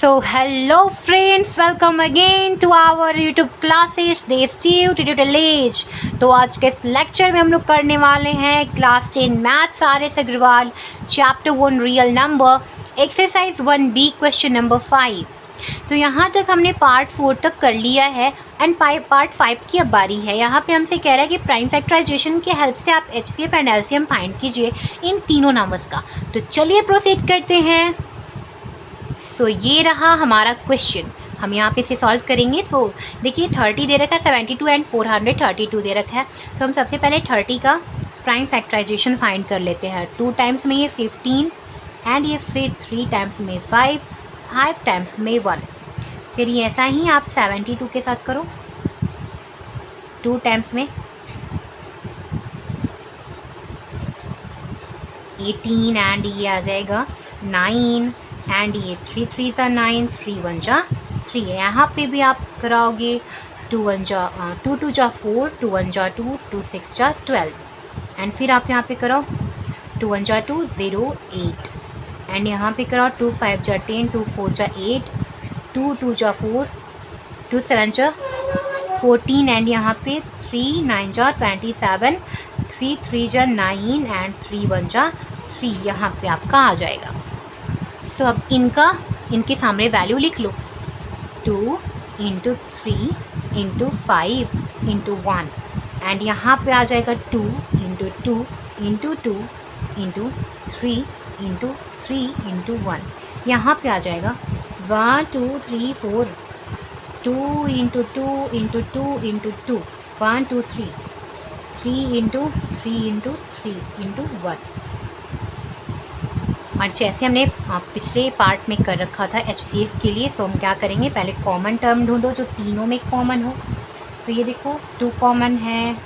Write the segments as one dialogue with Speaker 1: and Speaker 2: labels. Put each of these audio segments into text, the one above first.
Speaker 1: So hello friends, welcome again to our YouTube classes They Steve Tutorial Age। तो आज के इस lecture में हम लोग करने वाले हैं class 10 maths RS Agarwal chapter 1 real number exercise 1B question number 5। तो यहाँ तक हमने पार्ट 4 तक कर लिया है एंड पार्ट 5 की अब बारी है। यहाँ पे हमसे कह रहा है कि प्राइम फैक्टराइजेशन की हेल्प से आप HCF एंड LCM फाइंड कीजिए इन तीनों नंबर्स का। तो चलिए प्रोसीड करते हैं। सो ये रहा हमारा क्वेश्चन, हम यहाँ पे इसे सॉल्व करेंगे। सो देखिए 30 दे रखा है, 72 एंड 432 दे रखा है। सो हम सबसे पहले 30 का प्राइम फैक्टराइजेशन फाइंड कर लेते हैं। 2 टाइम्स में ये 15 एंड ये फिर 3 टाइम्स में 5 टाइम्स में 1। फिर ये ऐसा ही आप 72 के साथ करो, 2 टाइम्स में 18 एंड ये आ जाएगा 9 एंड ये 3 3 जा 9, 3 1 जा 3। यहाँ पे भी आप कराओगे 2 1 जा 2 2 जा 4, 2 1 जा 2, 2 6 जा 12 एंड फिर आप यहाँ पे कराओ 2 1 जा 2 0 8 एंड यहाँ पे कराओ 2 5 जा 10, 2 4 जा 8, 2 2 जा 4, 2 7 जा 14 एंड यहाँ पे 3 9 जा 27, 3 3 जा 9 एंड 3 1 जा 3। यहाँ पे आपका आ जाएगा। सो अब इनके सामने वैल्यू लिख लो। 2 इंटू 3 इंटू 5 इंटू 1 एंड यहाँ पे आ जाएगा 2 into 2 into 2 into 3 into 3 into 1। यहाँ पे आ जाएगा 1 2 3 4, 2 into 2 into 2 into 2, 1 2 3, 3 into 3 into 3 into 1। और जैसे हमने पिछले पार्ट में कर रखा था HCF के लिए, सो हम क्या करेंगे, पहले कॉमन टर्म ढूंढो जो तीनों में कॉमन हो। तो ये देखो 2 कॉमन है,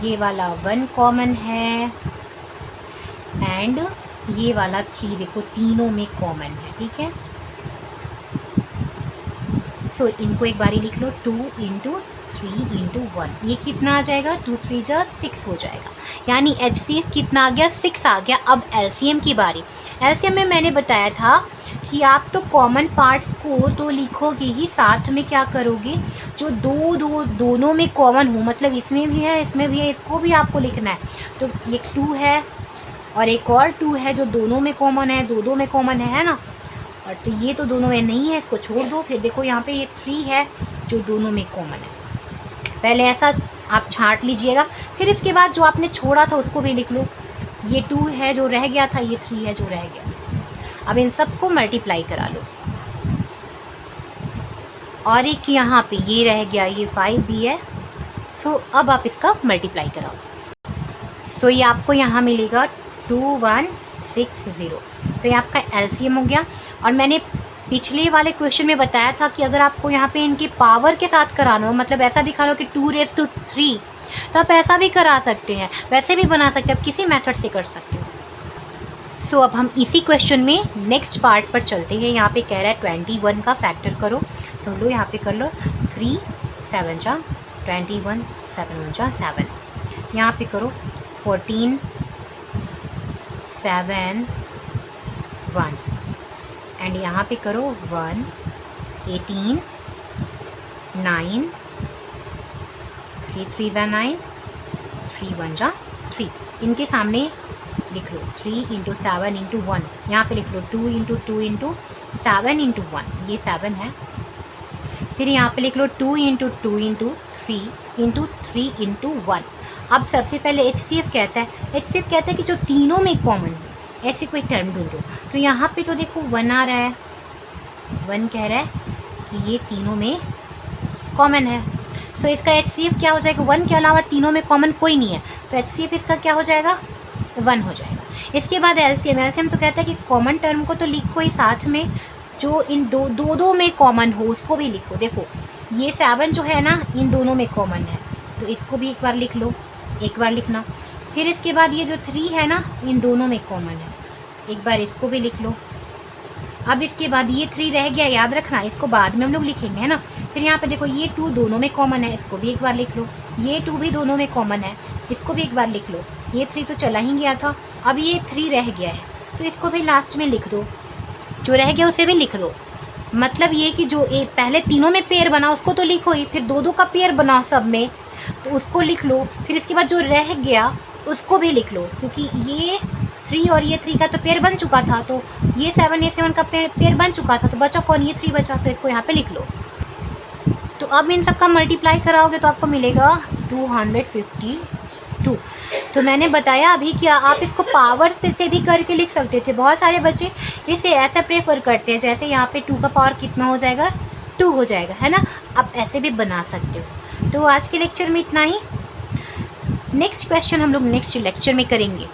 Speaker 1: ये वाला 1 कॉमन है एंड ये वाला 3 देखो तीनों में कॉमन है। ठीक है, सो इनको एक बारी लिख लो। 2 इंटू 3 इंटू 1, ये कितना आ जाएगा, 2 3 जा 6 हो जाएगा। यानी HCF कितना आ गया, 6 आ गया। अब LCM की बारी। LCM में मैंने बताया था कि आप तो कॉमन पार्ट्स को तो लिखोगे ही, साथ में क्या करोगे, जो दोनों में कॉमन हो, मतलब इसमें भी है इसमें भी है, इसको भी आपको लिखना है। तो ये 2 है और एक और 2 है जो दोनों में कॉमन है, दो में कॉमन है ना। और तो ये तो दोनों में नहीं है, इसको छोड़ दो। फिर देखो यहाँ पे ये 3 है जो दोनों में कॉमन है। पहले ऐसा आप छांट लीजिएगा, फिर इसके बाद जो आपने छोड़ा था उसको भी लिख लो। ये 2 है जो रह गया था, ये 3 है जो रह गया। अब इन सबको मल्टीप्लाई करा लो और एक यहाँ पे ये रह गया, ये 5 भी है। सो अब आप इसका मल्टीप्लाई कराओ। सो ये आपको यहाँ मिलेगा 2160। तो ये आपका LCM हो गया। और मैंने पिछले वाले क्वेश्चन में बताया था कि अगर आपको यहाँ पे इनकी पावर के साथ कराना हो, मतलब ऐसा दिखा लो कि 2�3, तो आप ऐसा भी करा सकते हैं, वैसे भी बना सकते हैं, आप किसी मेथड से कर सकते हो। सो अब हम इसी क्वेश्चन में नेक्स्ट पार्ट पर चलते हैं। यहाँ पे कह रहा है 21 का फैक्टर करो। सुन लो, यहाँ पे कर लो 3 7 जा 21, 7 1 जा 7। यहाँ पे करो 14 7 1 एंड यहाँ पे करो 1 18 9, 3 3 जा 9, 3 1 जा 3। इनके सामने लिख लो 3 इंटू 7 इंटू 1। यहाँ पे लिख लो 2 इंटू 2 इंटू 7 इंटू 1, ये 7 है। फिर यहाँ पे लिख लो 2 इंटू 2 इंटू 3 इंटू 3 इंटू 1। अब सबसे पहले HCF कहता है कि जो तीनों में कॉमन है ऐसे कोई टर्म ढूंढो। तो यहाँ पे तो देखो 1 आ रहा है, 1 कह रहा है कि ये तीनों में कॉमन है। सो इसका HCF क्या हो जाएगा, 1 के अलावा तीनों में कॉमन कोई नहीं है। सो HCF इसका क्या हो जाएगा, 1 हो जाएगा। इसके बाद LCM तो कहता है कि कॉमन टर्म को तो लिखो ही, साथ में जो इन दो में कॉमन हो उसको भी लिखो। देखो ये 7 जो है ना, इन दोनों में कॉमन है, तो इसको भी एक बार लिख लो, एक बार लिखना। फिर इसके बाद ये जो 3 है ना, इन दोनों में कॉमन है, एक बार इसको भी लिख लो। अब इसके बाद ये 3 रह गया, याद रखना, इसको बाद में हम लोग लिखेंगे, है ना। फिर यहाँ पे देखो ये 2 दोनों में कॉमन है, इसको भी एक बार लिख लो। ये 2 भी दोनों में कॉमन है, इसको भी एक बार लिख लो। ये 3 तो चला ही गया था, अब ये 3 रह गया है, तो इसको भी लास्ट में लिख दो, जो रह गया उसे भी लिख दो। मतलब ये कि जो एक पहले तीनों में पेयर बना उसको तो लिखो ही, फिर 2-2 का पेयर बना सब में तो उसको लिख लो, फिर इसके बाद जो रह गया उसको भी लिख लो, क्योंकि ये 3 और ये 3 का तो पेयर बन चुका था, तो ये 7 का पेयर बन चुका था, तो बचा कौन, ये 3 बचा, तो इसको यहाँ पे लिख लो। तो अब इन सब का मल्टीप्लाई कराओगे तो आपको मिलेगा 252। तो मैंने बताया अभी कि आप इसको पावर से भी करके लिख सकते थे। बहुत सारे बच्चे इसे ऐसा प्रेफर करते हैं, जैसे यहाँ पे 2 का पावर कितना हो जाएगा, 2 हो जाएगा, है ना। आप ऐसे भी बना सकते हो। तो आज के लेक्चर में इतना ही। नेक्स्ट क्वेश्चन हम लोग नेक्स्ट लेक्चर में करेंगे।